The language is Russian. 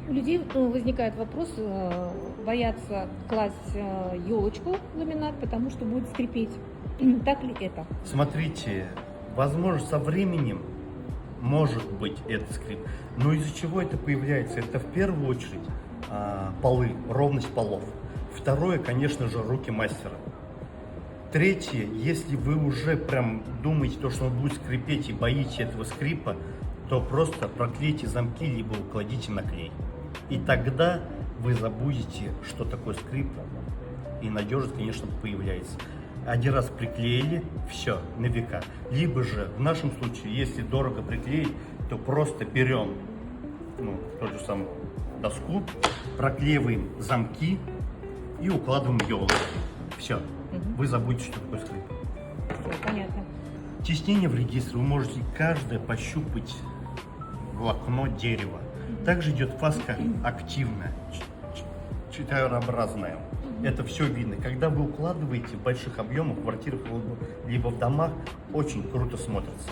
У людей возникает вопрос, боятся класть елочку в ламинат, потому что будет скрипеть. Так ли это? Смотрите, возможно, со временем может быть этот скрип, но из-за чего это появляется? Это в первую очередь полы, ровность полов. Второе, конечно же, руки мастера. Третье, если вы уже прям думаете, то, что он будет скрипеть и боитесь этого скрипа, то просто проклейте замки, либо укладите на клей. И тогда вы забудете, что такое скрип, и надежность, конечно, появляется. Один раз приклеили, все, на века. Либо же, в нашем случае, если дорого приклеить, то просто берем, тот же самый доску, проклеиваем замки и укладываем елочки. Все, вы забудете, что такое скрип. Всё, понятно. Теснение в регистре вы можете каждое пощупать волокно дерева. Также идет фаска активная, четверообразная. Это все видно. Когда вы укладываете в больших объемах, в квартирах, либо в домах, очень круто смотрится.